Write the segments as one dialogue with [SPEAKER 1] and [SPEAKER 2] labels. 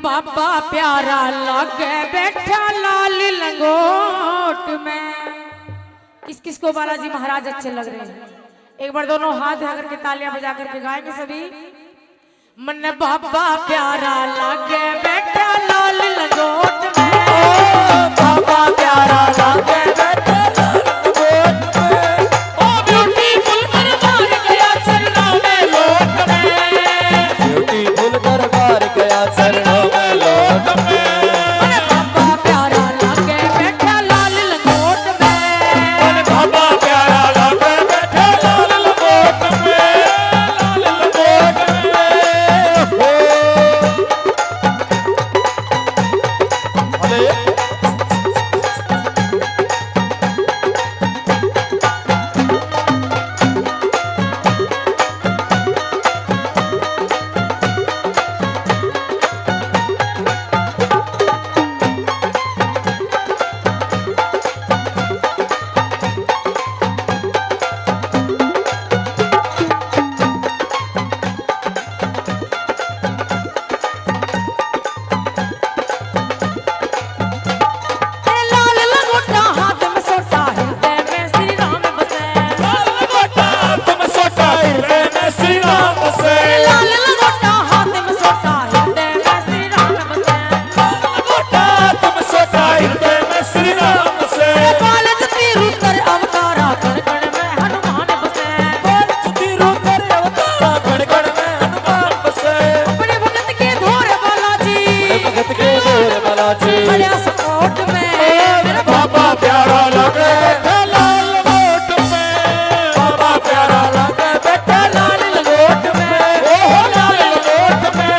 [SPEAKER 1] बाबा प्यारा लगे बैठा लाल लंगोट में। किस किस को बालाजी महाराज अच्छे लग रहे हैं? एक बार दोनों हाथ उठा करके तालियां बजा करके गाएंगे सभी। मन बाबा प्यारा लगे बैठा लाल लंगोट में,
[SPEAKER 2] बाबा प्यारा लगे बैठा लाल लंगोट में।
[SPEAKER 1] ओ ब्यूटीफुल दरबार गया चरणों में लोट में,
[SPEAKER 2] ब्यूटीफुल दरबार गया चरणों में लोट में।
[SPEAKER 1] मन बाबा प्यारा लगे बैठा लाल लंगोट में,
[SPEAKER 2] मन बाबा प्यारा लगे बैठा लाल लंगोट में, लाल लंगोट में। अरे
[SPEAKER 1] लाल लंगोटा हाथ में सोटा हृदय में श्री राम बसे,
[SPEAKER 2] लाल लंगोटा तुम सोटा हृदय में श्री राम बसे।
[SPEAKER 1] लाल लंगोटा हाथ में सोटा हृदय में श्री राम बसे,
[SPEAKER 2] लाल लंगोटा तुम सोटा हृदय में श्री राम बसे।
[SPEAKER 1] बाल जतीरू कर अवतारा कण कण में हनुमान बसे,
[SPEAKER 2] बाल जतीरू कर अवतारा कण कण में हनुमान बसे।
[SPEAKER 1] अपने भगत के धोर बालाजी,
[SPEAKER 2] भगत के धोर बालाजी,
[SPEAKER 1] बड़ा सपोर्ट में मेरा
[SPEAKER 2] बाबा प्यारा लगे बैठा लाल लंगोट में। बाबा प्यारा लगे बैठा लाल लंगोट में। ओहो लाल लंगोट में।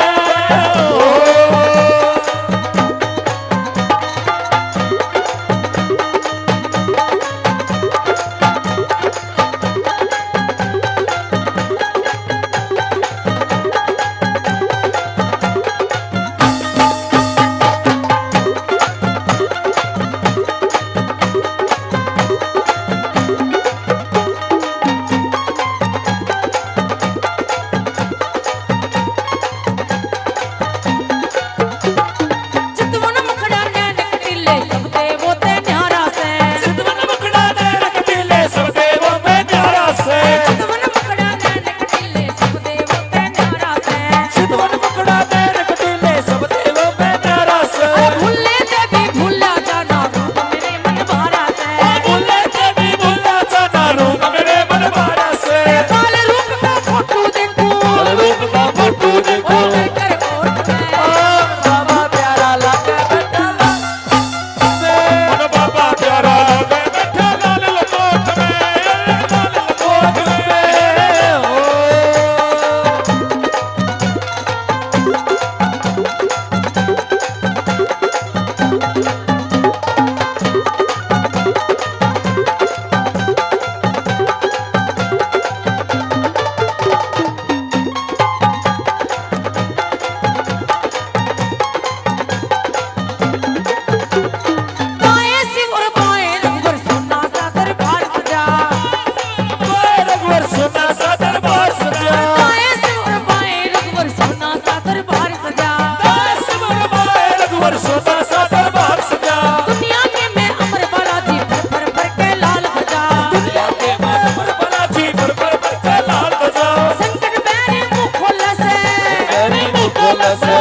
[SPEAKER 1] चितवन मुखड़ा नैन कटीले सब देवों ते न्यारा से,
[SPEAKER 2] चितवन मुखड़ा नैन कटीले सब देवों में न्यारा से।
[SPEAKER 1] चितवन मुखड़ा नैन कटीले सब देवों ते न्यारा से,
[SPEAKER 2] चितवन मुखड़ा नैन कटीले सब देवों में न्यारा से।
[SPEAKER 1] भूले देवी भूला जाना रूप मेरे मन भारा से,
[SPEAKER 2] भूले देवी भूला जाना रूप मेरे मन भारा से।
[SPEAKER 1] काल रूप का फोटो देखो,
[SPEAKER 2] काल रूप का फोटो देखो।
[SPEAKER 1] ओ कर कोट में
[SPEAKER 2] बाबा प्यारा लगे बैठा लाल बाबा प्यारा लगे बैठा लाल लंगोट में, लाल लंगोट में। ओ
[SPEAKER 1] बाएं शिव और बाएं रघुवर सोना सा दरबार सजा,
[SPEAKER 2] रघुवर सोना सा दरबार सजा।
[SPEAKER 1] बाएं शिव और बाएं रघुवर सोना सा दरबार सजा,
[SPEAKER 2] रघुवर सोना सा दरबार सजा।
[SPEAKER 1] दुनिया के मैं अमर बालाजी भर भर भर के लाल बजा,
[SPEAKER 2] दुनिया के अमर बालाजी भर भर भर के लाल बजा।
[SPEAKER 1] संकट बैरी मुँह खोल से,
[SPEAKER 2] मेरी मुँह खोल से।